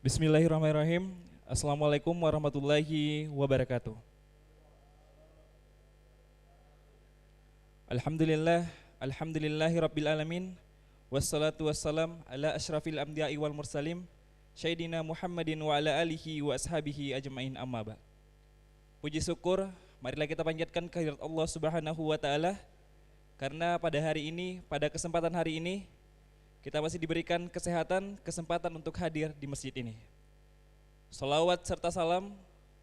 Bismillahirrahmanirrahim. Assalamualaikum warahmatullahi wabarakatuh. Alhamdulillah, alhamdulillahi rabbil alamin. Wassalatu wassalam ala asyrafil anbiya'i wal mursalim Sayyidina Muhammadin wa ala alihi wa ashabihi ajma'in, amma ba'. Puji syukur marilah kita panjatkan kehadirat Allah Subhanahu wa taala, karena pada hari ini, pada kesempatan hari ini kita masih diberikan kesehatan, kesempatan untuk hadir di masjid ini. Salawat serta salam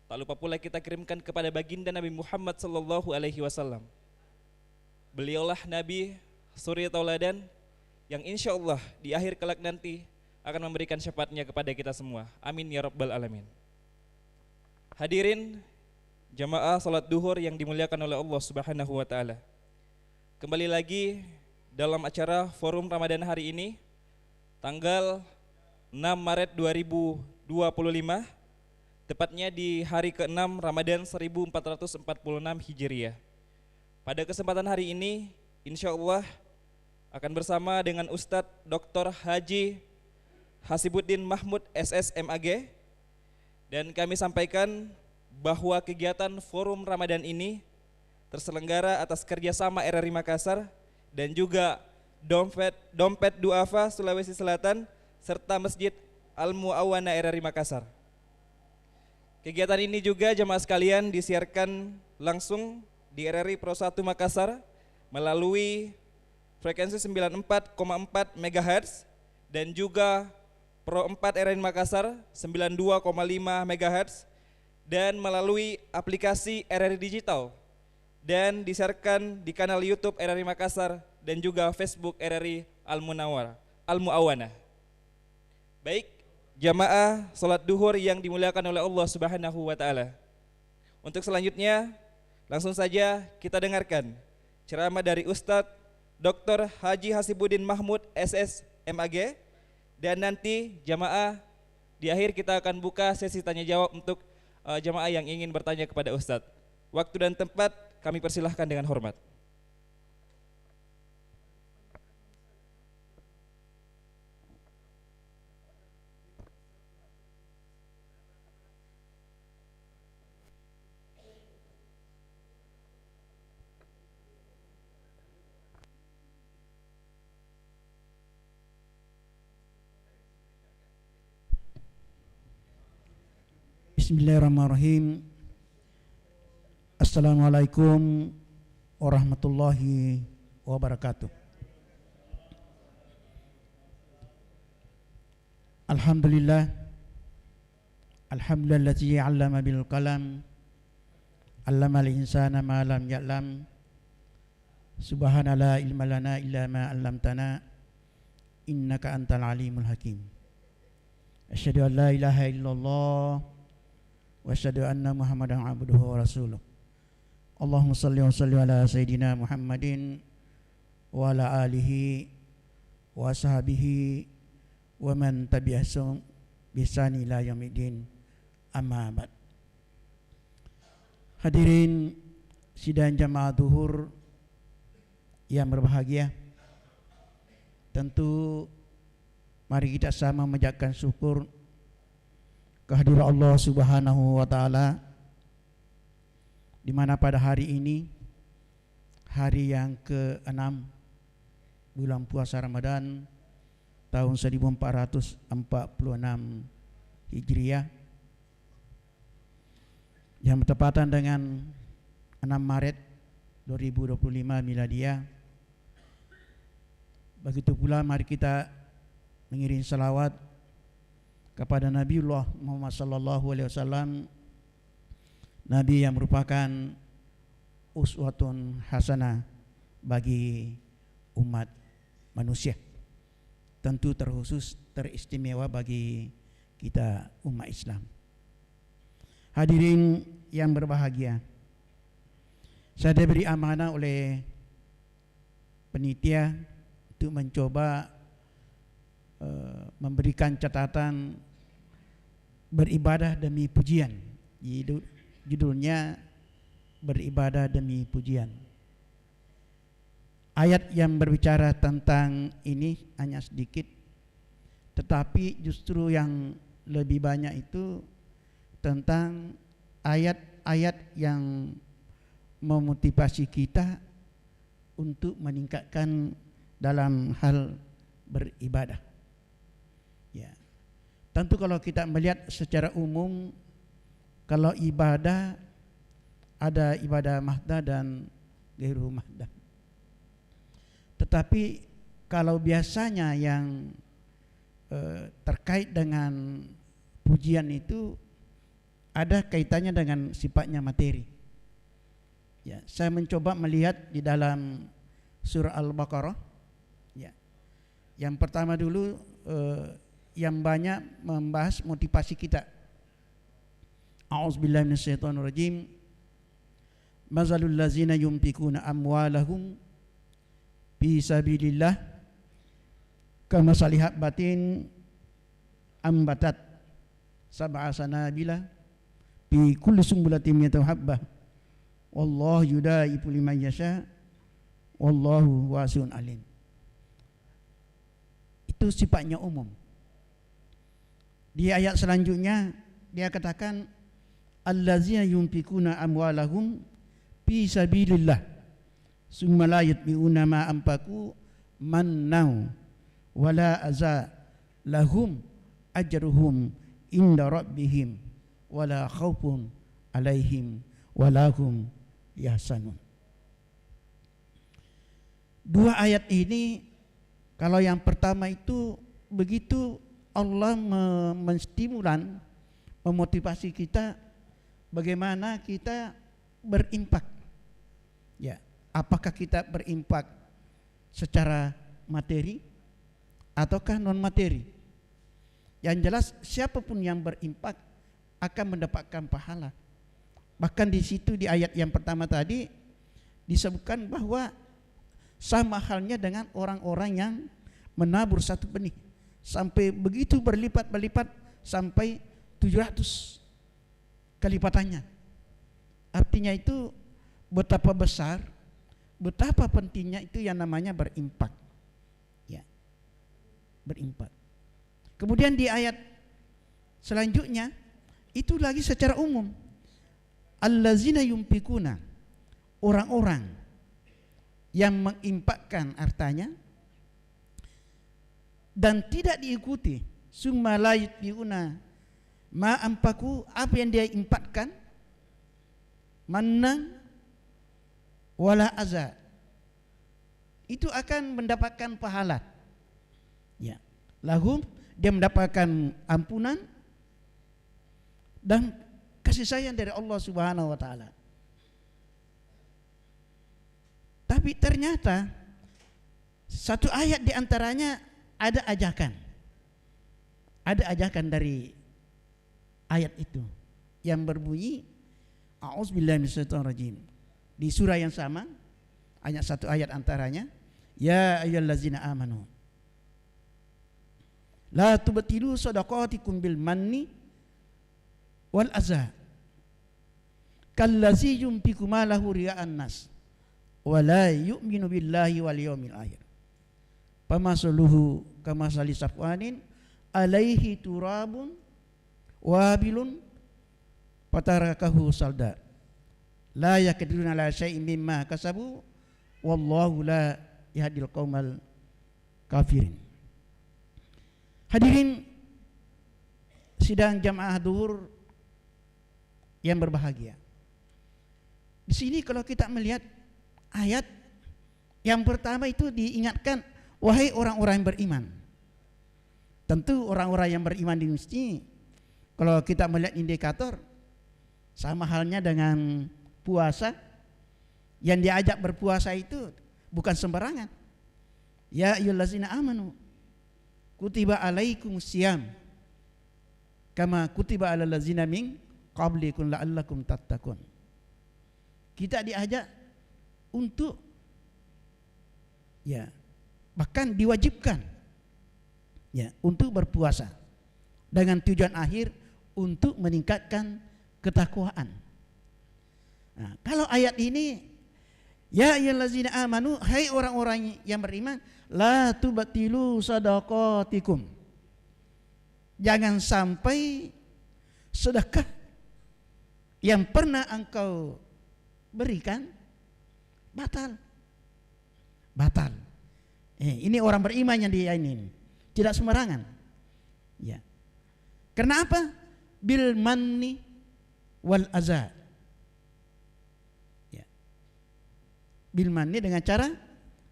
tak lupa pula kita kirimkan kepada baginda Nabi Muhammad sallallahu alaihi wasallam. Beliaulah Nabi suri tauladan yang insya Allah di akhir kelak nanti akan memberikan syafaatnya kepada kita semua. Amin ya rabbal alamin. Hadirin jamaah salat duhur yang dimuliakan oleh Allah Subhanahu wa taala. Kembali lagi dalam acara Forum Ramadan hari ini, tanggal 6 Maret 2025, tepatnya di hari ke-6 Ramadan 1446 Hijriah. Pada kesempatan hari ini, insya Allah akan bersama dengan Ustadz Dr. Haji Hasibuddin Mahmud SSMAG, dan kami sampaikan bahwa kegiatan Forum Ramadan ini terselenggara atas kerjasama RRI Makassar dan juga Dompet Duafa Sulawesi Selatan serta Masjid Al-Mu'awana RRI Makassar. Kegiatan ini juga jemaah sekalian disiarkan langsung di RRI Pro 1 Makassar melalui frekuensi 94,4 MHz dan juga Pro 4 RRI Makassar 92,5 MHz dan melalui aplikasi RRI Digital, dan disiarkan di kanal YouTube RRI Makassar dan juga Facebook RRI Al-Mu'awana. Baik, jamaah salat duhur yang dimuliakan oleh Allah Subhanahu wa taala. Untuk selanjutnya, langsung saja kita dengarkan ceramah dari Ustadz Dr. Haji Hasibuddin Mahmud SSMAG, dan nanti jamaah di akhir kita akan buka sesi tanya jawab untuk jamaah yang ingin bertanya kepada Ustadz. Waktu dan tempat kami persilahkan dengan hormat. Bismillahirrahmanirrahim. Assalamualaikum warahmatullahi wabarakatuh. Alhamdulillah, alhamdulillazi 'allama bil qalam, 'allamal insana ma lam ya'lam. Subhana la ilma lana illa ma 'allamtana, innaka antal alimul hakim. Asyhadu an la ilaha illallah wa asyhadu anna Muhammadan abduhu wa rasuluh. Allahumma salli wa sallim ala Sayyidina Muhammadin wa ala alihi wa sahabihi wa man tabi'ahum bisani ila yaumiddin, amma ba'd. Hadirin sidang jamaah duhur yang berbahagia, tentu mari kita sama mengucapkan syukur kehadiran Allah Subhanahu wa taala, di mana pada hari ini, hari yang ke-6 bulan puasa Ramadan tahun 1446 Hijriah, yang bertepatan dengan 6 Maret 2025 Miladiah. Begitu pula mari kita mengirim salawat kepada Nabiullah Muhammad sallallahu alaihi wasallam, Nabi yang merupakan uswatun hasanah bagi umat manusia, tentu terkhusus teristimewa bagi kita umat Islam. Hadirin yang berbahagia, saya diberi amanah oleh panitia untuk mencoba memberikan catatan beribadah demi pujian. Judulnya beribadah demi pujian. Ayat yang berbicara tentang ini hanya sedikit, tetapi justru yang lebih banyak itu tentang ayat-ayat yang memotivasi kita untuk meningkatkan dalam hal beribadah. Ya. Tentu kalau kita melihat secara umum, kalau ibadah ada ibadah mahdah dan ghairu mahdah. Tetapi kalau biasanya yang terkait dengan pujian itu ada kaitannya dengan sifatnya materi. Ya, saya mencoba melihat di dalam surah Al-Baqarah. Ya. Yang pertama dulu yang banyak membahas motivasi kita. A'udzubillahi minasyaitonirrajim. Mazalul ladzina yunfikuna amwalahum fi sabilillah kamasali habbatin ambatat sab'a sanabila fi kulli sumbulatin mi'atu habbah wallahu yudaifu liman yasha wallahu wasi'un alim. Itu sifatnya umum. Di ayat selanjutnya dia katakan allazina yunfikuna amwalahum fi sabilillah summa la yutbi'una ma anfaqu mannau wala aza lahum ajruhum inda rabbihim wala khaufun alaihim walahum yahsanun. Dua ayat ini, kalau yang pertama itu begitu Allah menstimulan, memotivasi kita bagaimana kita berimpak. Ya, apakah kita berimpak secara materi ataukah non materi? Yang jelas siapapun yang berimpak akan mendapatkan pahala. Bahkan di situ di ayat yang pertama tadi disebutkan bahwa sama halnya dengan orang-orang yang menabur satu benih sampai begitu berlipat-lipat sampai 700 kelipatannya. Artinya itu betapa besar, betapa pentingnya itu yang namanya berimpak. Ya. Berimpak. Kemudian di ayat selanjutnya itu lagi secara umum. Allazina yunfikuna, orang-orang yang mengimpakkan hartanya dan tidak diikuti summa la yutbi'una ma anfaqu, apa yang dia impakkan, manna wala aza, itu akan mendapatkan pahala. Ya, lahum, dia mendapatkan ampunan dan kasih sayang dari Allah Subhanahu wa taala. Tapi ternyata satu ayat di antaranya ada ajakan. Ada ajakan dari ayat itu yang berbunyi a'udzubillahi minasyaitonirrajim. Di surah yang sama, hanya satu ayat antaranya, ya ayyuhallazina amanu la tubtilu shadaqatikum bil manni wal azza kallazi yunfiqu malahu riya'an nas wa la yu'minu billahi wal yawmil akhir famasluhu kamasali safwanin alaihi turabun wabilun fatarakahu salda la yaqdiruna ala syai'in mimma kasabu wallahu la yahdil qaumal kafirin. Hadirin sidang jamaah zuhur yang berbahagia. Di sini kalau kita melihat ayat yang pertama itu diingatkan, wahai orang-orang yang beriman. Tentu orang-orang yang beriman di sini, kalau kita melihat indikator, sama halnya dengan puasa, yang diajak berpuasa itu bukan sembarangan. Ya ayyuhallazina amanu kutiba alaikumus syiyam kama kutiba alal ladzina min qablikum la'allakum tattaqun. Kita diajak untuk ya bahkan diwajibkan ya untuk berpuasa dengan tujuan akhir untuk meningkatkan ketakwaan. Nah, kalau ayat ini ya ayyuhallazina amanu, hai orang-orang yang beriman, la tubtilu shadaqatikum. jangan sampai sedekah yang pernah engkau berikan batal. Ini orang beriman yang dia ini tidak sembarangan. Ya. Karena apa? Bil manni wal aza. Ya. Bil manni dengan cara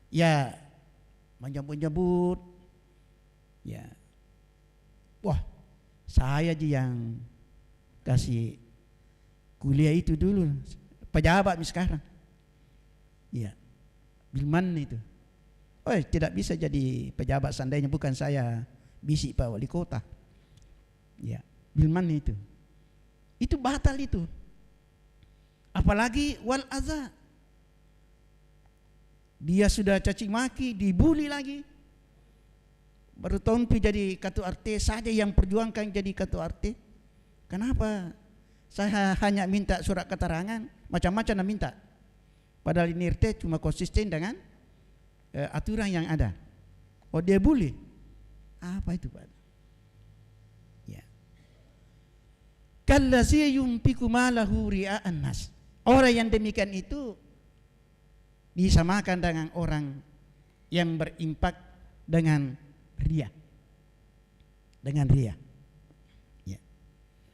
ya menyebut-nyebut. Ya. Wah, saya aja yang kasih kuliah itu dulu, pejabat sekarang. Ya. Bil manni itu. Oh, tidak bisa jadi pejabat seandainya bukan saya bisik Pak Wali Kota. Ya, bil manni itu. Itu batal itu. Apalagi wal aza. Dia sudah caci maki, dibully lagi. Baru tompi jadi ketua RT saja yang perjuangkan jadi ketua RT. Kenapa? Saya hanya minta surat keterangan, macam-macam nak minta. Padahal ini RT cuma konsisten dengan aturan yang ada. Oh, dia bully. Apa itu, Pak? Ya. Kallazi yumpiku malahu ria'an nas. Orang yang demikian itu disamakan dengan orang yang berimpak dengan ria. Dengan ria. Ya.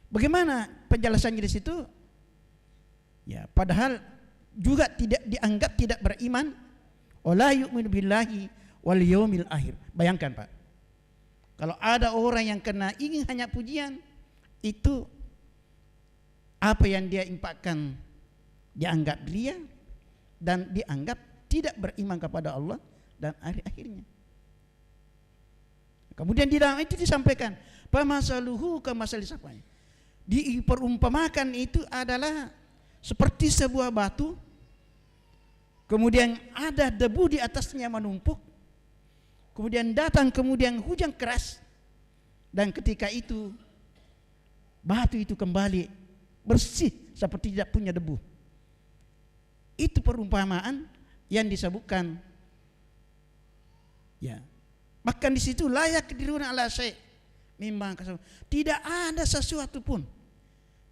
Bagaimana penjelasannya di situ? Ya, padahal juga tidak dianggap tidak beriman. Wala yu'minu billahi wal yaumil akhir. Bayangkan, Pak. Kalau ada orang yang kena ingin hanya pujian, itu apa yang dia impakkan dianggap ria dan dianggap tidak beriman kepada Allah dan hari akhirnya. Kemudian di dalam itu disampaikan, pamasaluhu kamasali safai. Diperumpamakan itu adalah seperti sebuah batu, kemudian ada debu di atasnya menumpuk, kemudian datang hujan keras, dan ketika itu batu itu kembali bersih seperti tidak punya debu. Itu perumpamaan yang disebutkan. Ya. Bahkan di situ layak diruna ala syai' mimma kasab. Tidak ada sesuatu pun,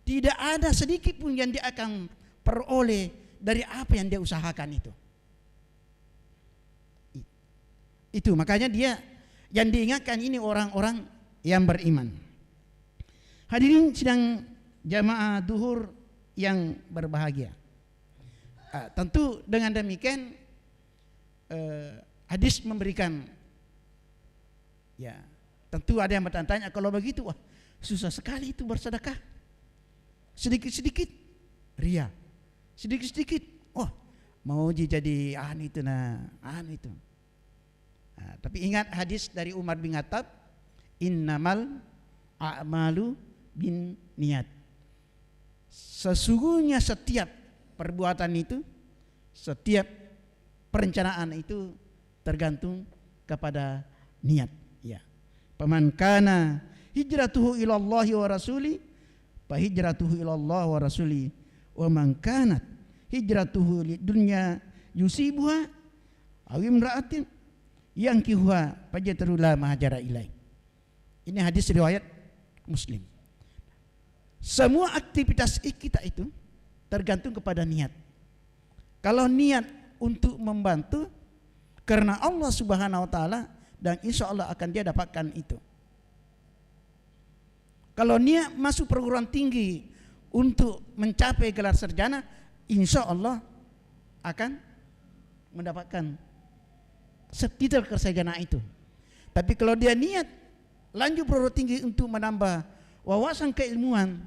tidak ada sedikit pun yang dia akan peroleh dari apa yang dia usahakan itu. Itu makanya dia yang diingatkan ini orang-orang yang beriman. Hadirin sidang jamaah duhur yang berbahagia. Tentu dengan demikian hadis memberikan, ya tentu ada yang bertanya, kalau begitu wah susah sekali itu bersedekah. Sedikit-sedikit ria, sedikit-sedikit wah mau jadi itu itu. Tapi ingat hadis dari Umar bin Khattab, innamal a'malu bin niat. Sesungguhnya setiap perbuatan itu, setiap perencanaan itu tergantung kepada niat. Ya. Paman kana hijratuhu ilallahi wa rasuli, fa hijratuhu ilallah wa rasuli, wa man kanat hijratuhu lidunya yusibuha aw imra'atin yang kihuha fajtarula mahajara ilai. Ini hadis riwayat Muslim. Semua aktivitas kita itu tergantung kepada niat. Kalau niat untuk membantu karena Allah Subhanahu wa taala, dan insya Allah akan dia dapatkan itu. Kalau niat masuk perguruan tinggi untuk mencapai gelar sarjana, insya Allah akan mendapatkan titel kesarjanaan itu. Tapi kalau dia niat lanjut perguruan tinggi untuk menambah wawasan keilmuan,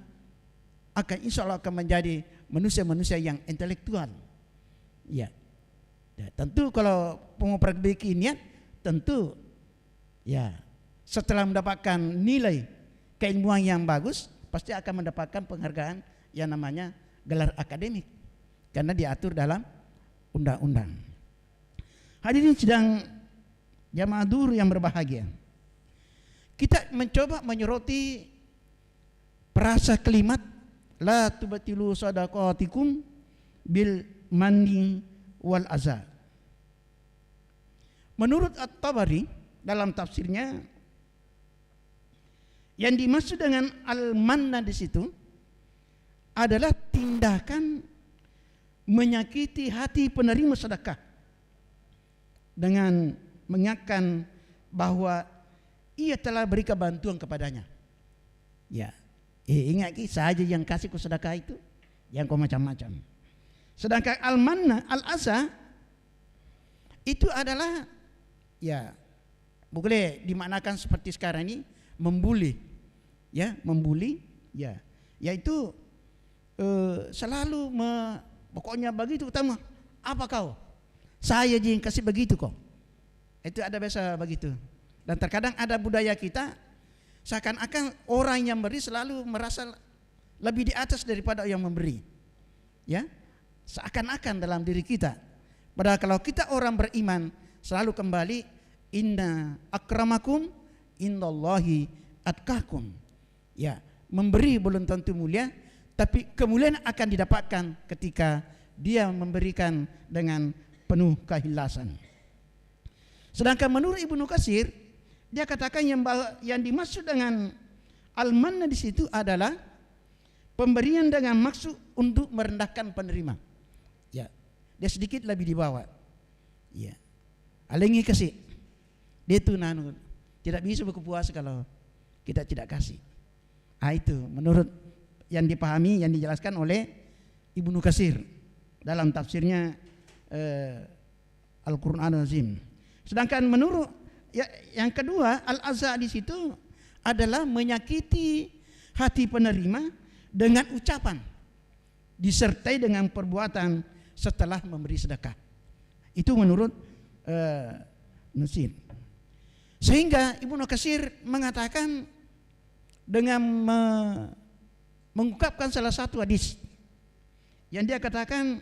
akan insya Allah akan menjadi manusia-manusia yang intelektual. Ya. Tentu kalau memperbaiki niat, tentu ya setelah mendapatkan nilai keilmuan yang bagus, pasti akan mendapatkan penghargaan yang namanya gelar akademik, karena diatur dalam undang-undang. Hadirin sidang jamaah dur yang berbahagia, kita mencoba menyoroti perasa kalimat la tubatilu sadaqatikum bil manni wal aza. Menurut At-Tabari dalam tafsirnya, Yang dimaksud dengan al-manna di situ adalah tindakan menyakiti hati penerima sedekah dengan mengingatkan bahwa ia telah berikan bantuan kepadanya. Ya, ingat saja yang kasih ku sedekah itu, yang kau macam-macam. Sedangkan al-manna, al-asa itu adalah ya boleh dimaknakan seperti sekarang ini membuli, ya membuli, ya yaitu selalu pokoknya begitu utama. Apa kau? Saya je yang kasih begitu kok. Itu ada biasa begitu. Dan terkadang ada budaya kita seakan-akan orang yang beri selalu merasa lebih di atas daripada yang memberi. Ya, seakan-akan dalam diri kita. Padahal kalau kita orang beriman selalu kembali inna akramakum indallahi atqakum. Ya, memberi belum tentu mulia, tapi kemuliaan akan didapatkan ketika dia memberikan dengan penuh keikhlasan. Sedangkan menurut Ibnu Katsir, dia katakan yang dimaksud dengan al-manna di situ adalah pemberian dengan maksud untuk merendahkan penerima. Ya, dia sedikit lebih di bawah. Ya, alengi kasih. Dia itu tidak bisa berpuasa kalau kita tidak kasih. Itu menurut yang dipahami, yang dijelaskan oleh Ibnu Katsir dalam tafsirnya Al-Qur'anul Azim. Sedangkan menurut yang kedua, al-aza di situ adalah menyakiti hati penerima dengan ucapan disertai dengan perbuatan setelah memberi sedekah. Itu menurut Nusir. Sehingga Ibnu Katsir mengatakan dengan mengungkapkan salah satu hadis yang dia katakan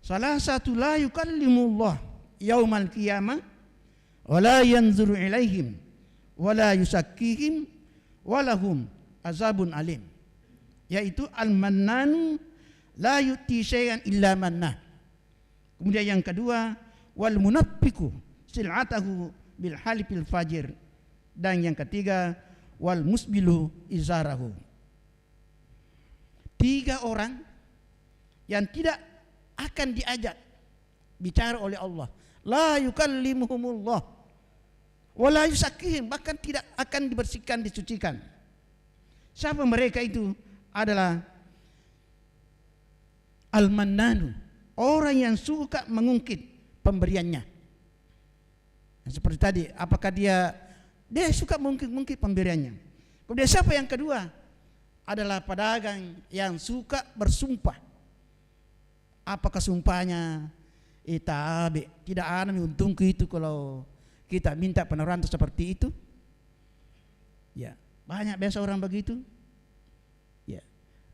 salah satu la yukallimullah yaumal qiyamah wala yanzuru ilaihim wala yusakkihim walahum azabun alim, yaitu al-mannanu la yu'ti syai'an illa mannah. Kemudian yang kedua wal munaffiqu sil'atahu bil halifil fajir, dan yang ketiga wal musbilu izarahu. 3 orang yang tidak akan diajak bicara oleh Allah, la yukallimuhumullah wala yusakkihim, bahkan tidak akan dibersihkan, disucikan. Siapa mereka itu? Adalah al-mannanu, orang yang suka mengungkit pemberiannya. Seperti tadi, apakah dia suka mengungkit pemberiannya. Kemudian siapa yang kedua? Adalah pedagang yang suka bersumpah. Apakah sumpahnya? Tidak ada untungku itu kalau kita minta penawaran seperti itu. Ya, banyak biasa orang begitu. Ya.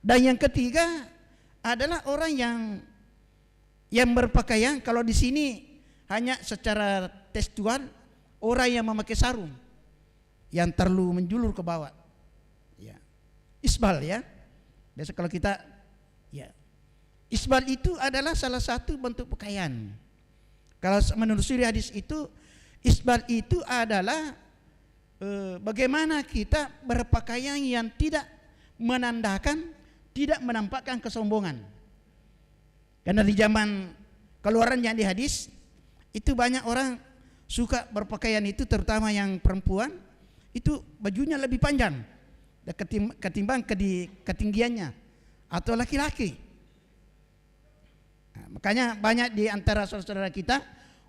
Dan yang ketiga adalah orang yang berpakaian, kalau di sini hanya secara tekstual, orang yang memakai sarung yang terlalu menjulur ke bawah. Ya. Isbal ya. Biasa kalau kita ya. Isbal itu adalah salah satu bentuk pakaian. Kalau menurut suri hadis itu, isbal itu adalah bagaimana kita berpakaian yang tidak menandakan, tidak menampakkan kesombongan. Karena di zaman keluaran yang di hadis itu banyak orang suka berpakaian itu, terutama yang perempuan itu bajunya lebih panjang ketimbang ketinggiannya atau laki-laki. Nah, makanya banyak di antara saudara-saudara kita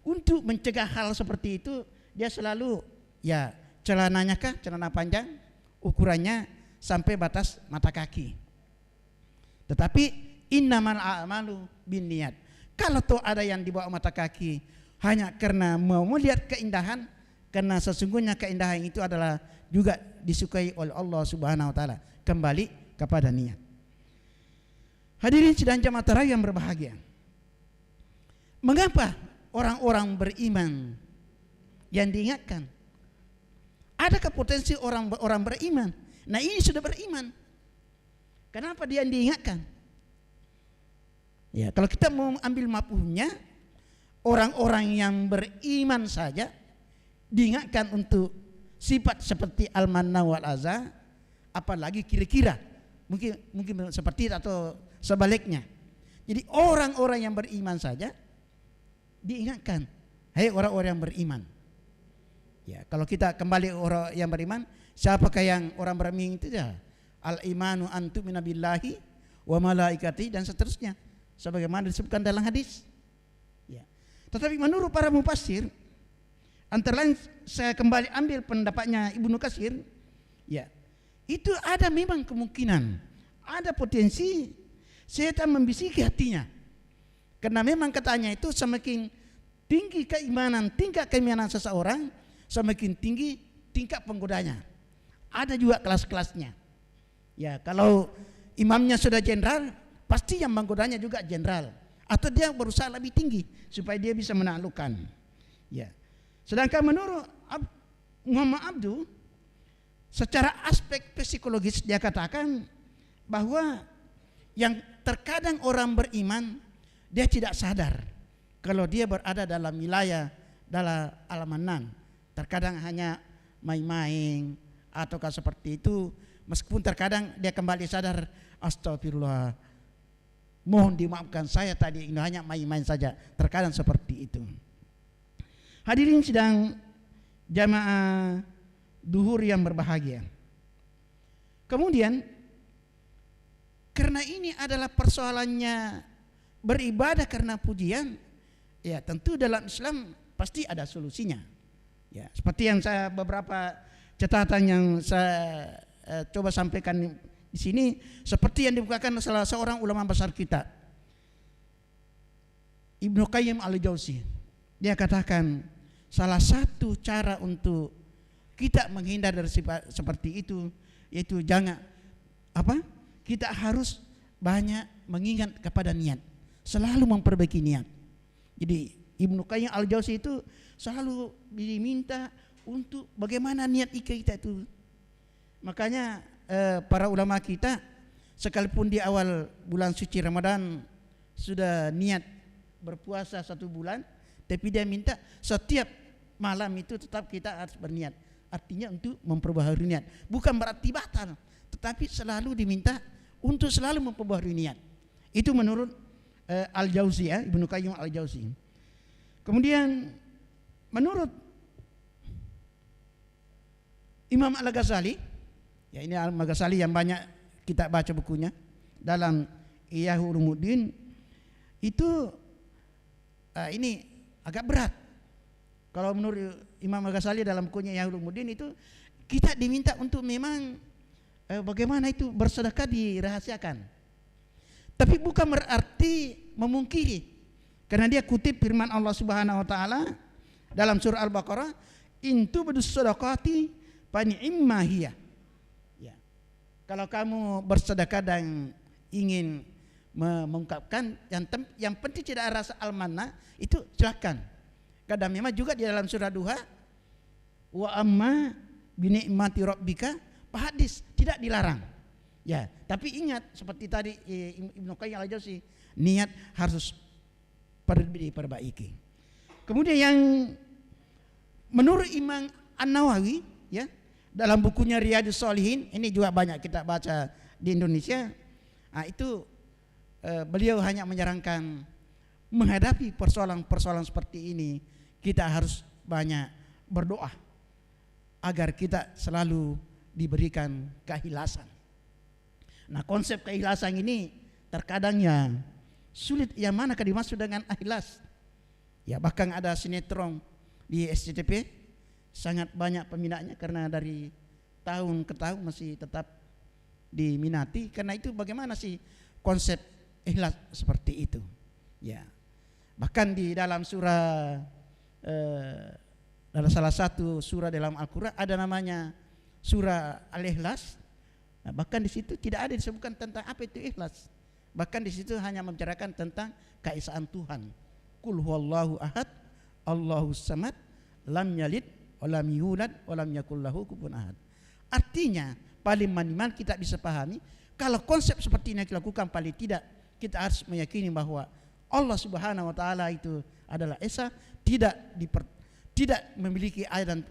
untuk mencegah hal seperti itu, dia selalu ya celananya celana panjang, ukurannya sampai batas mata kaki. Tetapi innamal a'malu binniyat. Kalau toh ada yang di bawah mata kaki hanya karena mau melihat keindahan, karena sesungguhnya keindahan itu adalah juga disukai oleh Allah Subhanahu wa taala. Kembali kepada niat. Hadirin sidang jamaah tarawih yang berbahagia. Mengapa orang-orang beriman yang diingatkan? Adakah potensi orang beriman? Nah, ini sudah beriman. Kenapa dia diingatkan? Ya, kalau kita mau ambil mafhumnya, orang-orang yang beriman saja diingatkan untuk sifat seperti al-manna wal azza, apalagi kira-kira mungkin seperti itu atau sebaliknya. Jadi orang-orang yang beriman saja diingatkan, hai orang-orang yang beriman. Ya, kalau kita kembali orang yang beriman, siapakah yang orang beriman itu ya? Al-imanu antu minabillahi wa malaikati dan seterusnya, sebagaimana disebutkan dalam hadis. Ya. Tetapi menurut para mufassir, antara lain saya kembali ambil pendapatnya Ibnu Katsir, ya, itu ada memang kemungkinan, ada potensi setan membisiki hatinya. Karena memang katanya itu semakin tinggi keimanan, tingkat keimanan seseorang, semakin tinggi tingkat penggodanya. Ada juga kelas-kelasnya. Ya, kalau imamnya sudah jenderal, pasti yang menggodanya juga jenderal. Atau dia berusaha lebih tinggi supaya dia bisa menaklukkan. Ya. Sedangkan menurut Muhammad Abdu, secara aspek psikologis dia katakan bahwa yang terkadang orang beriman dia tidak sadar kalau dia berada dalam wilayah dalam al-manan. Terkadang hanya main-main ataukah seperti itu, meskipun terkadang dia kembali sadar, astagfirullah, mohon dimaafkan saya tadi ini hanya main-main saja. Terkadang seperti itu. Hadirin sidang jamaah duhur yang berbahagia. Kemudian karena ini adalah persoalannya beribadah karena pujian, ya tentu dalam Islam pasti ada solusinya. Ya, seperti yang saya beberapa catatan yang saya coba sampaikan di sini, seperti yang dibukakan salah seorang ulama besar kita, Ibnu Qayyim al-Jauzi. Dia katakan salah satu cara untuk kita menghindar dari sifat seperti itu yaitu jangan kita harus banyak mengingat kepada niat, selalu memperbaiki niat. Jadi Ibnu Qayyim al-Jauzi itu selalu diminta untuk bagaimana niat kita itu. Makanya para ulama kita sekalipun di awal bulan suci Ramadan sudah niat berpuasa 1 bulan, tapi dia minta setiap malam itu tetap kita harus berniat. Artinya untuk memperbaharui niat. Bukan berarti batal, tetapi selalu diminta untuk selalu memperbaharui niat. Itu menurut Al-Jauzi, ya, Ibnu Qayyim Al-Jauzi. Kemudian menurut Imam Al-Ghazali, ya ini Al-Ghazali yang banyak kita baca bukunya dalam Ihya Ulumuddin, itu ini agak berat. Kalau menurut Imam Al-Ghazali dalam bukunya Ihya Ulumuddin itu kita diminta untuk memang bagaimana itu bersedekah dirahasiakan. Tapi bukan berarti memungkiri, karena dia kutip firman Allah Subhanahu wa taala dalam surah Al-Baqarah, in tubdus shadaqati fa ni'ma hiya. Ya. Kalau kamu bersedekah dan ingin mengungkapkan yang penting tidak rasa al-manna, itu silakan. Kadang memang juga di dalam surah Duha, wa amma bi ni'mati rabbika fahadis, tidak dilarang. Ya, tapi ingat seperti tadi Ibnu Qayyim al-Jauzi, niat harus diperbaiki. Kemudian yang menurut Imam An-Nawawi, ya, dalam bukunya Riyadhus Shalihin, ini juga banyak kita baca di Indonesia. Nah, itu beliau hanya menyarankan menghadapi persoalan-persoalan seperti ini kita harus banyak berdoa agar kita selalu diberikan keikhlasan. Nah, konsep keikhlasan ini terkadang ya sulit, yang manakah dimaksud dengan ikhlas. Ya, bahkan ada sinetron di SCTV sangat banyak peminatnya karena dari tahun ke tahun masih tetap diminati. Karena itu bagaimana sih konsep ikhlas seperti itu. Ya, bahkan di dalam surah dalam salah satu surah dalam Al-Quran ada namanya surah Al-Ikhlas. Nah, bahkan di situ tidak ada disebutkan tentang apa itu ikhlas. Bahkan di situ hanya membicarakan tentang keesaan Tuhan. Qul huwallahu ahad, Allahus samad, lam yalid wa lam yulad wa lam yakul lahu kufuwan ahad. Artinya paling minimal kita bisa pahami kalau konsep seperti ini dilakukan, paling tidak kita harus meyakini bahwa Allah Subhanahu wa taala itu adalah esa, tidak memiliki ayah dan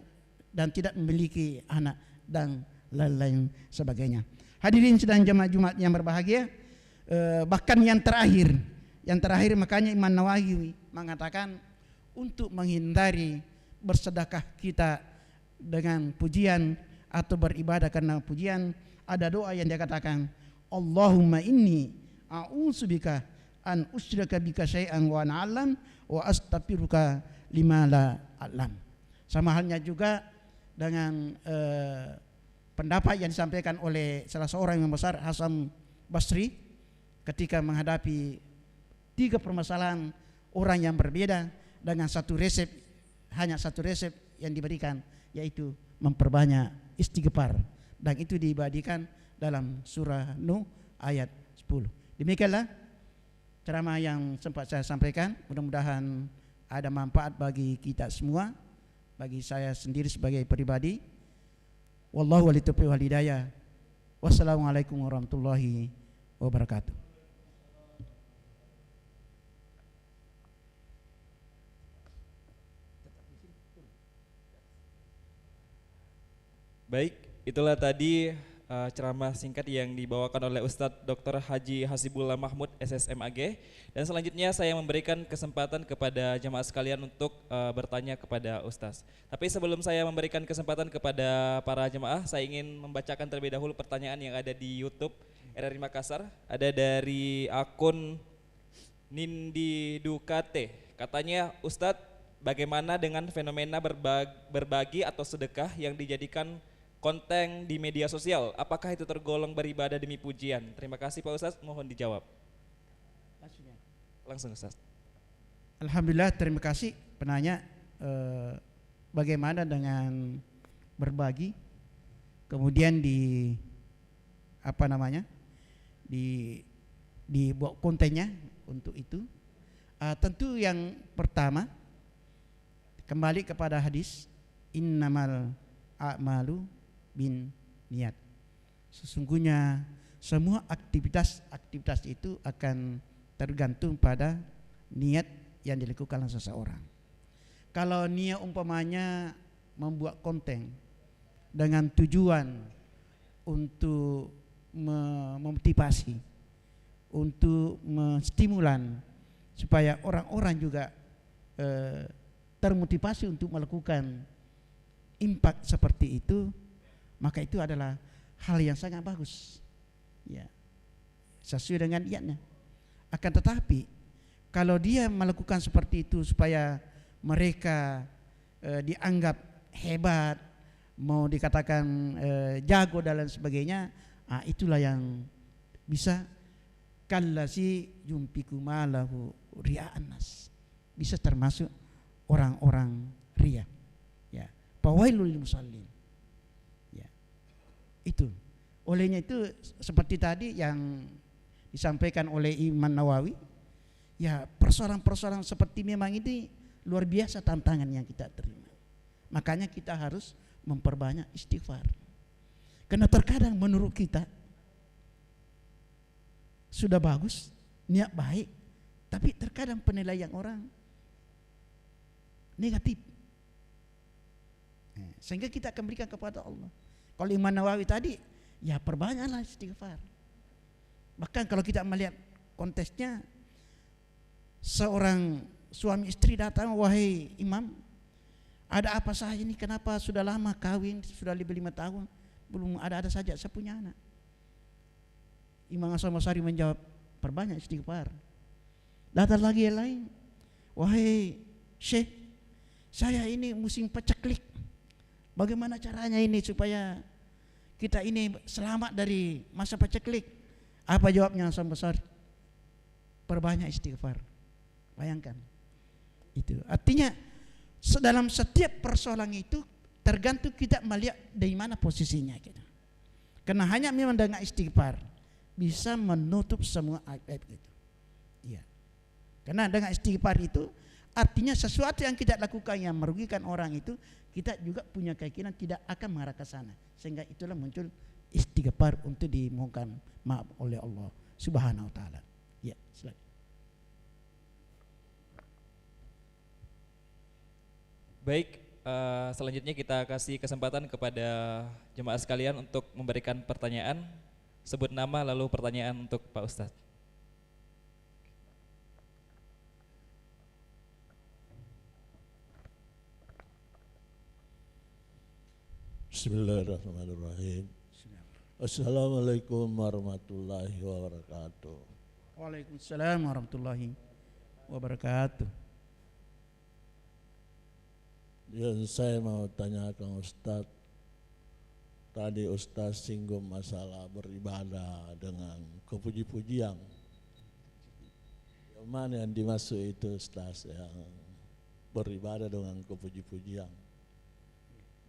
dan tidak memiliki anak dan lain-lain sebagainya. Hadirin sedang jemaah Jumat yang berbahagia, bahkan yang terakhir makanya Imam Nawawi mengatakan untuk menghindari bersedekah kita dengan pujian atau beribadah karena pujian, ada doa yang dia katakan, Allahumma inni a'udzubika an usyrika bika syai'an wa ana a'lam wa astaghfiruka lima la a'lam. Sama halnya juga dengan pendapat yang disampaikan oleh salah seorang yang besar, Hasan Basri, ketika menghadapi 3 permasalahan orang yang berbeda dengan hanya satu resep yang diberikan, yaitu memperbanyak istighfar, dan itu dibadikan dalam surah Nuh ayat 10. Demikianlah ceramah yang sempat saya sampaikan. Mudah-mudahan ada manfaat bagi kita semua, bagi saya sendiri sebagai pribadi. Wallahu wali taufiq wal hidayah. Wassalamualaikum warahmatullahi wabarakatuh. Baik, itulah tadi ceramah singkat yang dibawakan oleh Ustadz Dr. Haji Hasibullah Mahmud SSMAG. Dan selanjutnya saya memberikan kesempatan kepada jemaah sekalian untuk bertanya kepada Ustadz. Tapi sebelum saya memberikan kesempatan kepada para jemaah, saya ingin membacakan terlebih dahulu pertanyaan yang ada di YouTube RRI Makassar. Ada dari akun Nindi Dukate. Katanya, Ustadz, bagaimana dengan fenomena berbagi atau sedekah yang dijadikan konten di media sosial? Apakah itu tergolong beribadah demi pujian? Terima kasih Pak Ustadz, mohon dijawab. Langsung Ustadz. Alhamdulillah, terima kasih penanya. Bagaimana dengan berbagi kemudian dibuat kontennya untuk itu? Tentu yang pertama kembali kepada hadis innamal a'malu bin niat. Sesungguhnya semua aktivitas itu akan tergantung pada niat yang dilakukan oleh seseorang. Kalau niat umpamanya membuat konten dengan tujuan untuk memotivasi, untuk menstimulan supaya orang-orang juga termotivasi untuk melakukan impact seperti itu, maka itu adalah hal yang sangat bagus, ya, sesuai dengan niatnya. Akan tetapi kalau dia melakukan seperti itu supaya mereka dianggap hebat, mau dikatakan jago dan lain sebagainya, itulah yang bisa kallasi yumpiku malahu ria'an nas, bisa termasuk orang-orang ria, ya. Fawailul lil musallin, ya. Itu olehnya itu seperti tadi yang disampaikan oleh Imam Nawawi, ya, persoalan-persoalan seperti memang ini luar biasa tantangan yang kita terima. Makanya kita harus memperbanyak istighfar, karena terkadang menurut kita sudah bagus, niat baik, tapi terkadang penilaian orang negatif, sehingga kita akan berikan kepada Allah. Kalau Imam Nawawi tadi, ya perbanyaklah istighfar. Bahkan kalau kita melihat konteksnya, seorang suami istri datang, wahai Imam, ada apa saja ini, kenapa sudah lama kawin, sudah lebih 5 tahun, belum ada saja saya punya anak. Imam Hasan Basri menjawab, perbanyak istighfar. Datang lagi yang lain, wahai Syekh, saya ini musim paceklik, bagaimana caranya ini supaya kita ini selamat dari masa paceklik? Apa jawabnya Hasan Basri? Perbanyak istighfar. Bayangkan itu. Artinya dalam setiap persoalan itu tergantung kita melihat dari mana posisinya kita. Karena hanya memang dengan istighfar bisa menutup semua aib itu. Iya. Karena dengan istighfar itu artinya sesuatu yang kita lakukan yang merugikan orang itu, kita juga punya keyakinan tidak akan mengarah ke sana. Sehingga itulah muncul istighfar untuk dimohonkan maaf oleh Allah Subhanahu wa taala. Ya, silakan. Baik, Selanjutnya kita kasih kesempatan kepada jemaah sekalian untuk memberikan pertanyaan. Sebut nama lalu pertanyaan untuk Pak Ustadz. Bismillahirrahmanirrahim. Assalamualaikum warahmatullahi wabarakatuh. Waalaikumsalam warahmatullahi wabarakatuh. Yang saya mau tanyakan Ustadz, tadi Ustadz singgung masalah beribadah dengan kepuji-pujian. Yang mana yang dimaksud itu Ustadz, yang beribadah dengan kepuji-pujian?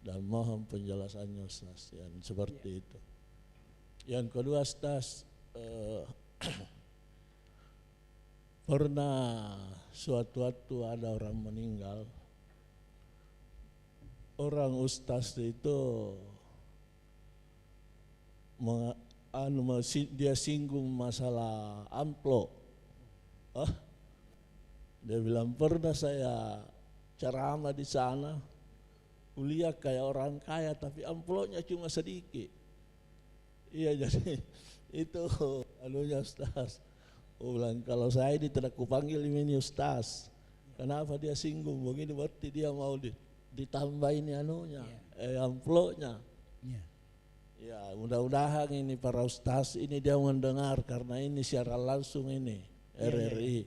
Dan mohon penjelasannya Ustadz yang seperti itu. Yang kedua Ustadz, pernah suatu waktu ada orang meninggal. Orang Ustadz itu dia singgung masalah amplop. Dia bilang pernah saya ceramah di sana, kuliah kayak orang kaya tapi amplopnya cuma sedikit. Iya, jadi itu anunya Ustaz. Bilang kalau saya ini tidak kupanggil ini Ustaz. Kenapa dia singgung begini? Berarti dia mau ditambah ini anunya, amplopnya. Ya, mudah-mudahan ini para Ustaz ini dia mendengar karena ini siaran langsung ini RRI.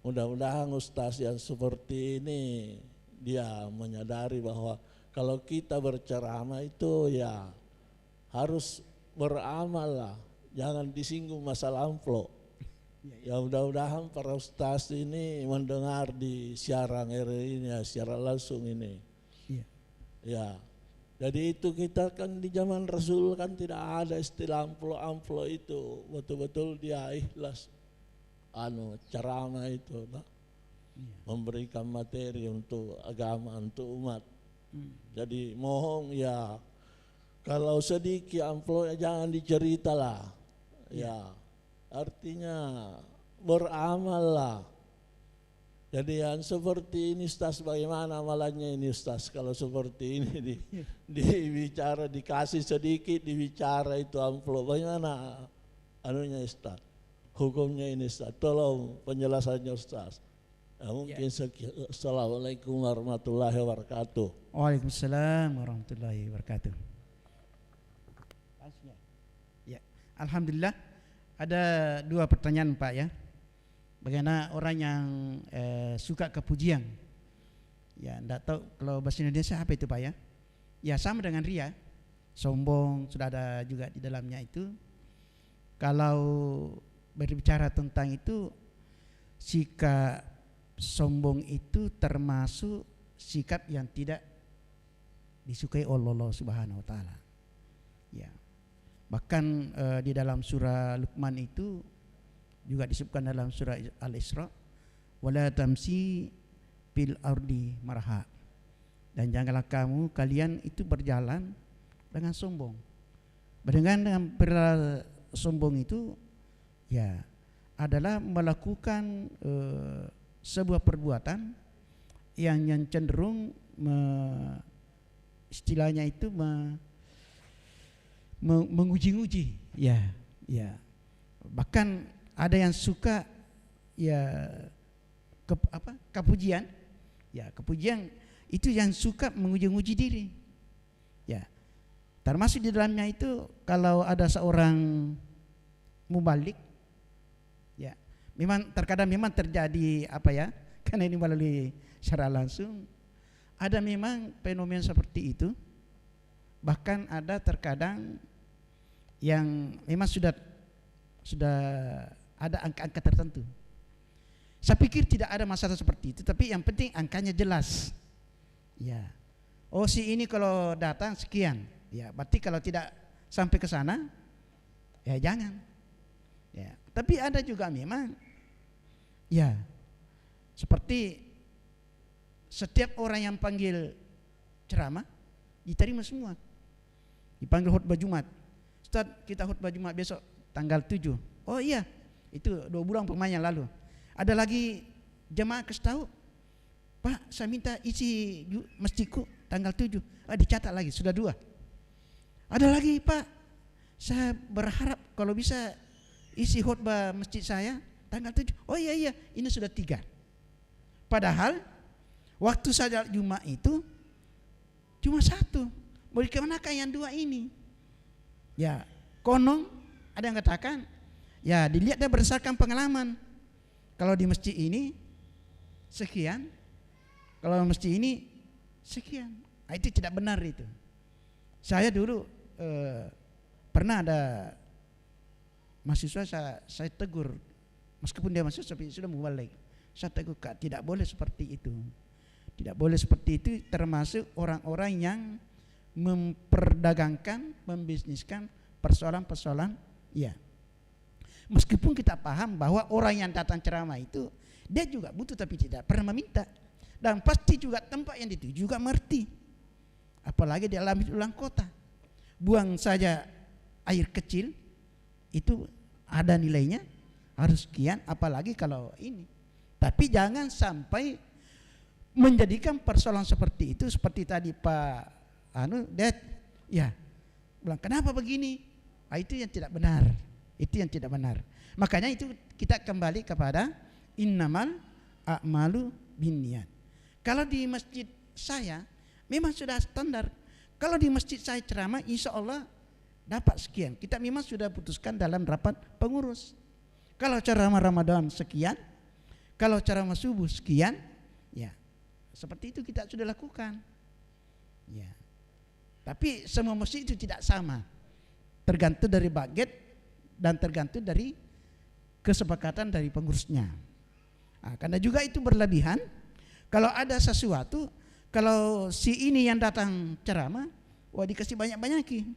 Mudah-mudahan Ustaz yang seperti ini dia menyadari bahwa kalau kita berceramah itu ya harus beramal lah, jangan disinggung masalah amplop. Ya mudah-mudahan para Ustaz ini mendengar di siaran RRI ini, siaran langsung ini. Ya, jadi itu kita kan di zaman Rasul kan tidak ada istilah amplop itu, betul-betul dia ikhlas ceramah itu, memberikan materi untuk agama, untuk umat. Jadi mohon ya kalau sedikit amplopnya jangan dicerita lah, ya artinya beramal lah. Jadi yang seperti ini Ustaz, bagaimana amalannya ini Ustaz? Kalau seperti ini dibicara, dikasih sedikit, dibicara itu amplop, bagaimana anunya Ustaz? Hukumnya ini Ustaz, tolong penjelasannya Ustaz. Ya, mungkin sekian. Assalamualaikum warahmatullahi wabarakatuh. Waalaikumsalam warahmatullahi wabarakatuh. Ya, alhamdulillah ada dua pertanyaan Pak ya. Bagaimana orang yang suka kepujian? Ya, enggak tahu kalau bahasa Indonesia apa itu Pak ya? Ya sama dengan ria, sombong sudah ada juga di dalamnya itu. Kalau berbicara tentang itu, sikap sombong itu termasuk sikap yang tidak disukai oleh Allah Subhanahu wa taala. Ya. Bahkan di dalam surah Luqman itu juga disebutkan dalam surah Al-Isra, wala tamsi fil ardi marha. Dan janganlah kalian itu berjalan dengan sombong. Dengan sombong itu ya adalah melakukan sebuah perbuatan yang cenderung istilahnya itu menguji-uji, ya. Bahkan ada yang suka ya kepujian, ya kepujian itu yang suka menguji-uji diri, ya. Termasuk di dalamnya itu kalau ada seorang mubalik, ya memang terkadang memang terjadi karena ini melalui secara langsung ada memang fenomena seperti itu. Bahkan ada terkadang yang memang sudah ada angka-angka tertentu. Saya pikir tidak ada masalah seperti itu, tapi yang penting angkanya jelas. Ya. Oh si ini kalau datang sekian, ya berarti kalau tidak sampai ke sana, ya jangan. Ya. Tapi ada juga memang, ya seperti setiap orang yang panggil ceramah diterima semua. Dipanggil khutbah Jumat. Ustaz, kita khutbah Jumat besok tanggal 7. Oh iya, itu 2 bulan pemain yang lalu. Ada lagi jemaah kasih tahu, Pak, saya minta isi masjidku tanggal 7. Dicatat lagi, sudah 2. Ada lagi, Pak, saya berharap kalau bisa isi khutbah masjid saya tanggal 7. Oh iya, ini sudah 3. Padahal waktu saja Jumat itu cuma 1. Mau kemanakah yang 2 ini? Ya, konon ada yang katakan, ya dilihatnya berdasarkan pengalaman. Kalau di masjid ini sekian, kalau masjid ini sekian. Itu tidak benar itu. Saya dulu pernah ada mahasiswa saya tegur, meskipun dia mahasiswa tapi sudah membalik. Saya tegur, Kak, tidak boleh seperti itu. Tidak boleh seperti itu, termasuk orang-orang yang memperdagangkan, membisniskan persoalan-persoalan. Ya, meskipun kita paham bahwa orang yang datang ceramah itu dia juga butuh tapi tidak pernah meminta, dan pasti juga tempat yang dituju juga mengerti. Apalagi di dalam ulang kota, buang saja air kecil itu ada nilainya harus sekian, apalagi kalau ini. Tapi jangan sampai menjadikan persoalan seperti itu, seperti tadi Pak ya bilang kenapa begini. Itu yang tidak benar. Itu yang tidak benar. Makanya itu kita kembali kepada innamal a'malu binniyat. Kalau di masjid saya memang sudah standar. Kalau di masjid saya ceramah, insya Allah dapat sekian. Kita memang sudah putuskan dalam rapat pengurus. Kalau ceramah Ramadan sekian, kalau ceramah subuh sekian, ya seperti itu kita sudah lakukan. Ya. Tapi semua masjid itu tidak sama. Tergantung dari budget dan tergantung dari kesepakatan dari pengurusnya. Karena juga itu berlebihan. Kalau ada sesuatu, kalau si ini yang datang ceramah, dikasih banyak-banyakin.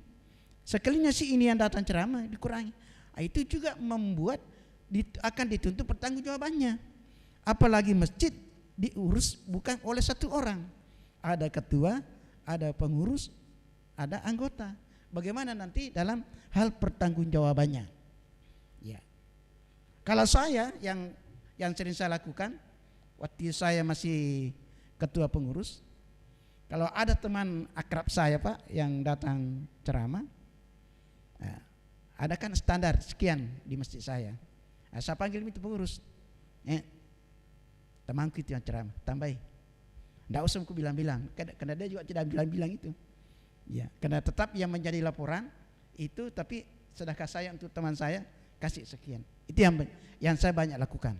Sekalinya si ini yang datang ceramah dikurangi. Itu juga membuat akan dituntut pertanggungjawabannya. Apalagi masjid diurus bukan oleh satu orang. Ada ketua, ada pengurus, ada anggota. Bagaimana nanti dalam hal pertanggungjawabannya? Ya. Kalau saya yang sering saya lakukan waktu saya masih ketua pengurus, kalau ada teman akrab saya Pak yang datang ceramah, ada kan standar sekian di masjid saya. Saya panggil itu pengurus, temanku itu yang ceramah, tambahin. Tidak usah aku bilang-bilang, karena dia juga tidak bilang-bilang itu. Ya, karena tetap yang menjadi laporan itu, tapi sedekah saya untuk teman saya kasih sekian. Itu yang saya banyak lakukan.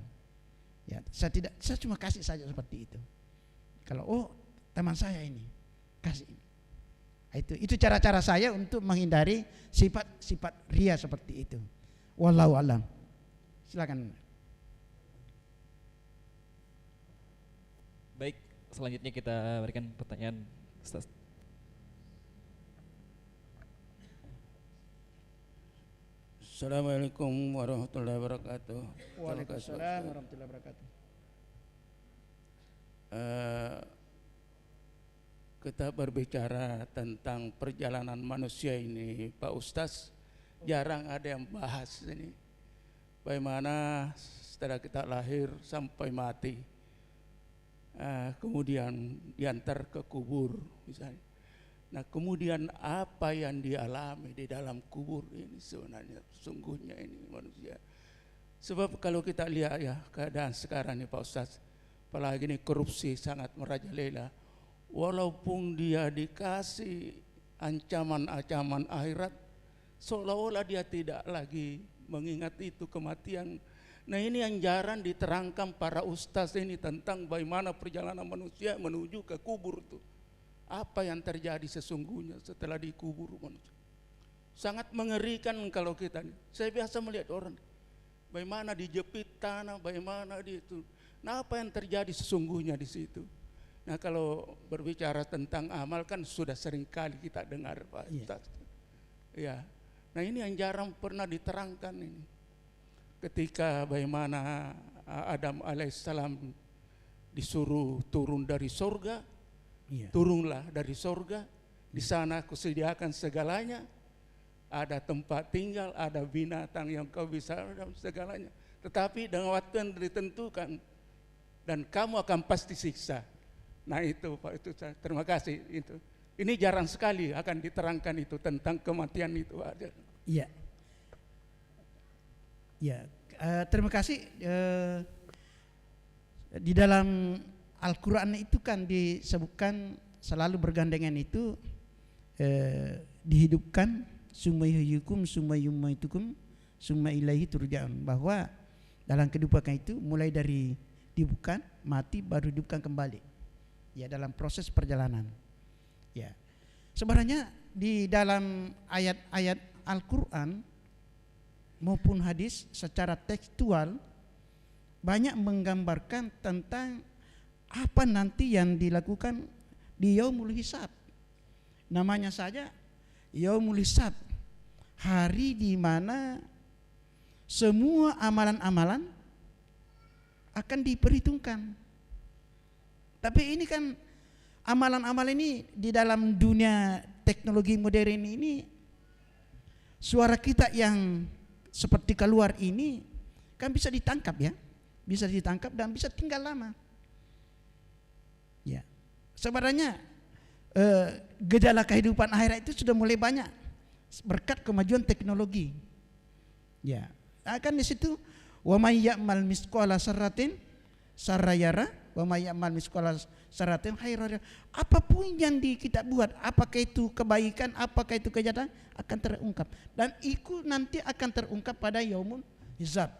Ya, saya cuma kasih saja seperti itu. Kalau teman saya ini kasih. Itu cara-cara saya untuk menghindari sifat ria seperti itu. Wallahu alam. Silakan. Baik, selanjutnya kita berikan pertanyaan Ustaz. Assalamualaikum warahmatullahi wabarakatuh. Waalaikumsalam warahmatullahi wabarakatuh. Kita berbicara tentang perjalanan manusia ini, Pak Ustaz, jarang ada yang bahas ini. Bagaimana setelah kita lahir sampai mati, kemudian diantar ke kubur misalnya. Nah, kemudian apa yang dialami di dalam kubur ini sebenarnya, sungguhnya ini manusia. Sebab kalau kita lihat ya keadaan sekarang nih Pak Ustaz, apalagi ini korupsi sangat merajalela. Walaupun dia dikasih ancaman-ancaman akhirat, seolah-olah dia tidak lagi mengingat itu kematian. Nah, ini yang jarang diterangkan para ustaz ini tentang bagaimana perjalanan manusia menuju ke kubur itu. Apa yang terjadi sesungguhnya setelah dikubur manusia. Sangat mengerikan kalau kita. Saya biasa melihat orang bagaimana dijepit tanah, bagaimana di itu. Nah, apa yang terjadi sesungguhnya di situ. Nah, kalau berbicara tentang amal kan sudah sering kali kita dengar Pak Ustaz. Ya. Nah, ini yang jarang pernah diterangkan ini. Ketika bagaimana Adam alaihissalam disuruh turun dari surga. Turunlah dari surga, di sana kusediakan segalanya, ada tempat tinggal, ada binatang yang kau bisa dan segalanya. Tetapi dengan waktu yang ditentukan dan kamu akan pasti siksa. Nah itu Pak, itu terima kasih itu. Ini jarang sekali akan diterangkan itu tentang kematian itu ada. Iya. Ya, terima kasih. Di dalam Al-Quran itu kan disebutkan selalu bergandengan itu dihidupkan, summa yuhyikum summa yumeitukum summa ilaihi turja'un, bahwa dalam kehidupan itu mulai dari dihidupkan, mati, baru dihidupkan kembali. Ya, dalam proses perjalanan. Ya, sebenarnya di dalam ayat-ayat Al-Quran maupun hadis secara tekstual banyak menggambarkan tentang apa nanti yang dilakukan di Yaumul Hisab. Namanya saja Yaumul Hisab, hari di mana semua amalan-amalan akan diperhitungkan. Tapi ini kan amalan-amalan ini di dalam dunia teknologi modern ini, suara kita yang seperti keluar ini kan bisa ditangkap ya, bisa ditangkap dan bisa tinggal lama. Ya, sebenarnya gejala kehidupan akhirat itu sudah mulai banyak berkat kemajuan teknologi. Ya, akan di situ wa may ya'mal misqala sarratin sarrayara wa may ya'mal misqala sarratin khairara. Apapun yang kita buat, apakah itu kebaikan, apakah itu kejahatan, akan terungkap dan itu nanti akan terungkap pada yaumul hisab.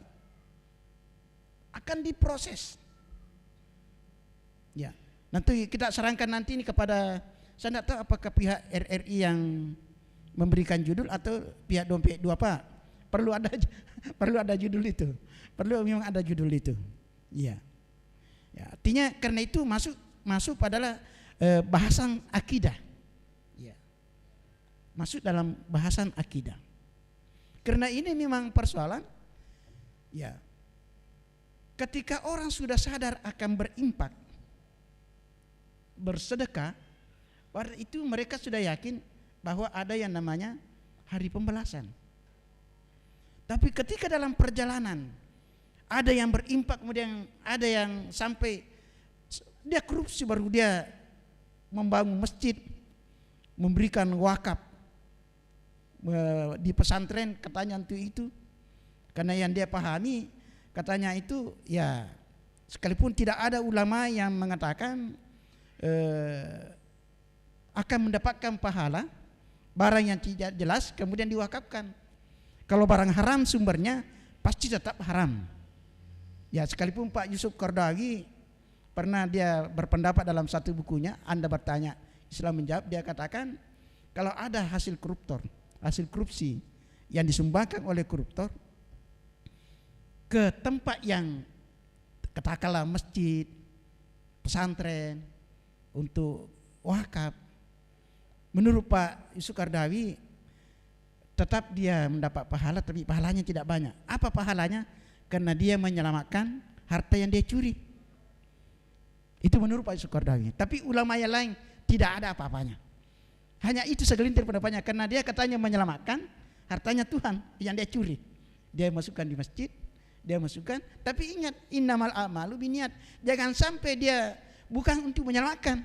Akan diproses. Ya, nanti kita serahkan nanti ini kepada, saya tidak tahu apakah pihak RRI yang memberikan judul atau pihak dompet dua Pak. Perlu ada judul itu. Perlu memang ada judul itu. Iya. Ya, artinya karena itu masuk pada bahasan akidah. Ya. Masuk dalam bahasan akidah. Karena ini memang persoalan. Ya. Ketika orang sudah sadar akan berimpak, bersedekah, pada itu mereka sudah yakin bahwa ada yang namanya hari pembalasan. Tapi ketika dalam perjalanan ada yang berimpak, kemudian ada yang sampai dia korupsi, baru dia membangun masjid, memberikan wakaf di pesantren katanya untuk itu, karena yang dia pahami katanya itu ya, sekalipun tidak ada ulama yang mengatakan akan mendapatkan pahala barang yang tidak jelas kemudian diwakafkan. Kalau barang haram sumbernya pasti tetap haram. Ya, sekalipun Pak Yusuf Qaradawi pernah dia berpendapat dalam satu bukunya, Anda bertanya Islam menjawab, dia katakan kalau ada hasil korupsi yang disumbangkan oleh koruptor ke tempat yang katakanlah masjid, pesantren, untuk wakaf, menurut Pak Yusuf Qaradawi tetap dia mendapat pahala, tapi pahalanya tidak banyak. Apa pahalanya? Karena dia menyelamatkan harta yang dia curi. Itu menurut Pak Yusuf Qaradawi. Tapi ulama yang lain tidak ada apa-apanya. Hanya itu segelintir pendapatnya, karena dia katanya menyelamatkan hartanya Tuhan yang dia curi. Dia masukkan di masjid, dia masukkan. Tapi ingat, innamal a'malu binniyat. Jangan sampai dia bukan untuk menyelamatkan,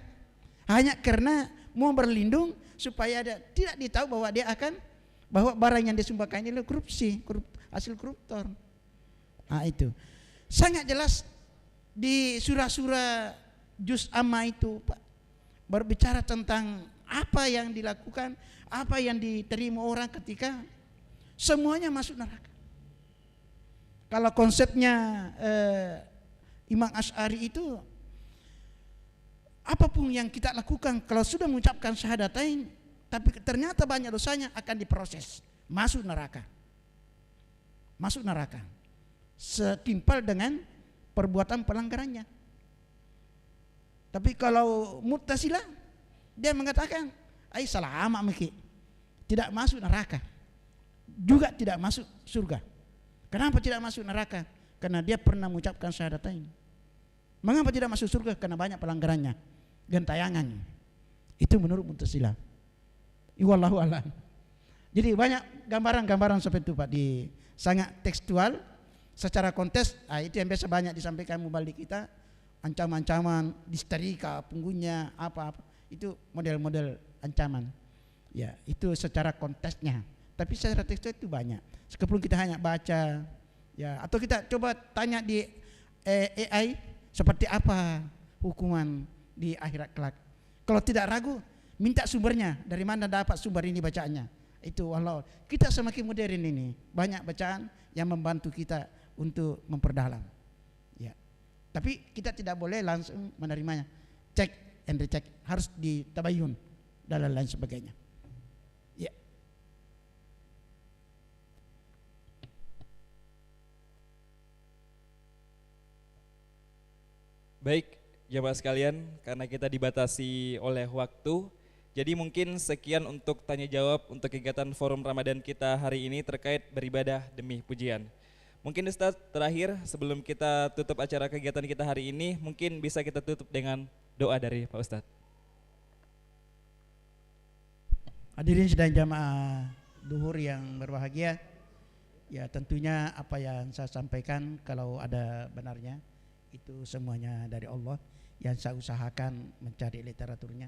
hanya karena mau berlindung supaya dia tidak ditahu bahwa dia akan, bahwa barang yang disumbangkan ini korupsi, hasil koruptor. Nah, itu sangat jelas di surah-surah juz amma itu Pak, berbicara tentang apa yang dilakukan, apa yang diterima orang ketika semuanya masuk neraka. Kalau konsepnya Imam Asy'ari itu, apapun yang kita lakukan kalau sudah mengucapkan syahadatain tapi ternyata banyak dosanya, akan diproses, masuk neraka. Masuk neraka. Setimpal dengan perbuatan pelanggarannya. Tapi kalau Mu'tazilah, dia mengatakan, ai salama miki, tidak masuk neraka, juga tidak masuk surga. Kenapa tidak masuk neraka? Karena dia pernah mengucapkan syahadatain. Mengapa tidak masuk surga? Karena banyak pelanggarannya, gentayangan. Itu menurut Mu'tazilah. Wallahu a'lam. Jadi banyak gambaran-gambaran seperti itu Pak, di sangat tekstual, secara konteks. Itu yang biasa banyak disampaikan mubalik kita. ancaman-ancaman, disterika, punggungnya, apa-apa. Itu model-model ancaman. Ya, itu secara konteksnya. Tapi secara tekstual itu banyak. Sekalipun kita hanya baca, ya, atau kita coba tanya di AI seperti apa hukuman di akhirat kelak. Kalau tidak ragu, minta sumbernya, dari mana dapat sumber ini bacaannya. Itu walau kita semakin modern ini, banyak bacaan yang membantu kita untuk memperdalam. Ya. Tapi kita tidak boleh langsung menerimanya. Cek and recheck, harus ditabayun dan lain sebagainya. Ya. Baik, jamaah sekalian, karena kita dibatasi oleh waktu, jadi mungkin sekian untuk tanya jawab untuk kegiatan forum Ramadan kita hari ini terkait beribadah demi pujian. Mungkin Ustadz terakhir sebelum kita tutup acara kegiatan kita hari ini, mungkin bisa kita tutup dengan doa dari Pak Ustadz. Hadirin sedang jamaah duhur yang berbahagia, ya tentunya apa yang saya sampaikan kalau ada benarnya itu semuanya dari Allah, yang saya usahakan mencari literaturnya.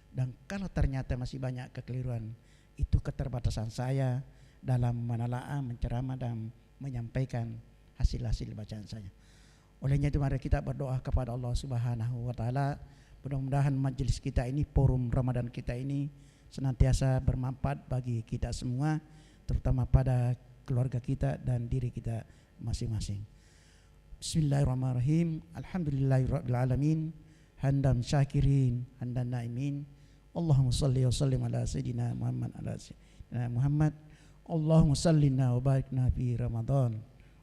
Dan kalau ternyata masih banyak kekeliruan, itu keterbatasan saya dalam menelaah, menceramah dan menyampaikan hasil-hasil bacaan saya. Olehnya itu mari kita berdoa kepada Allah Subhanahu wa taala, mudah-mudahan majelis kita ini, forum Ramadan kita ini senantiasa bermanfaat bagi kita semua, terutama pada keluarga kita dan diri kita masing-masing. Bismillahirrahmanirrahim. Alhamdulillahirabbil alamin. Hamdan syakirin, hamdan naimin. Allahumma salli wa sallim ala sayyidina Muhammad Muhammad. Allahumma sallina wa barikna fi Ramadan.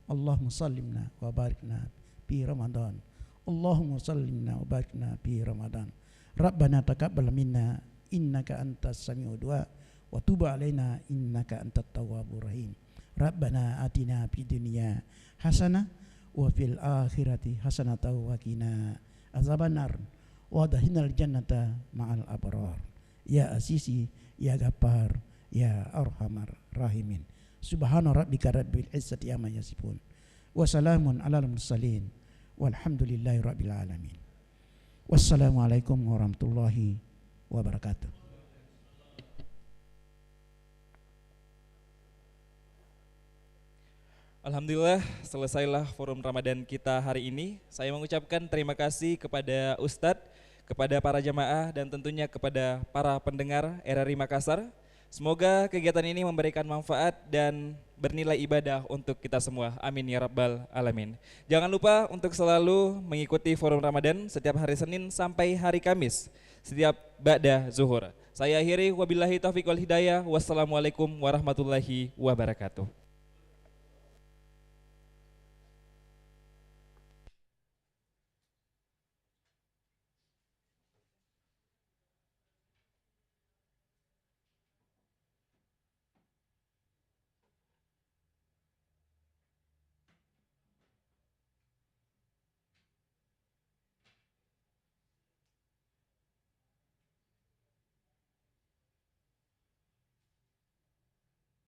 Allahumma sallimna wa barikna fi Ramadan. Allahumma sallimna wa barikna fi Ramadan. Rabbana taqabbal minna innaka antas sami'ud du'a wa tub alaina innaka antat tawwabur rahim. Rabbana atina fid dunya hasanah wa fil akhirati hasanatan wa qina azabannar wa adkhilnal jannata ma'al abrar. Ya Asisi, ya Ghaffar, ya Arhamar Rahimin. Subhana rabbika rabbil izzati amma yasifun wa salamun alal mursalin walhamdulillahi rabbil alamin. Wassalamualaikum warahmatullahi wabarakatuh. Alhamdulillah, selesailah forum Ramadan kita hari ini. Saya mengucapkan terima kasih kepada Ustadz, kepada para jamaah, dan tentunya kepada para pendengar RRI Makassar. Semoga kegiatan ini memberikan manfaat dan bernilai ibadah untuk kita semua. Amin ya rabbal alamin. Jangan lupa untuk selalu mengikuti forum Ramadan setiap hari Senin sampai hari Kamis, setiap ba'da zuhur. Saya akhiri, wabillahi taufiq wal hidayah. Wassalamualaikum warahmatullahi wabarakatuh.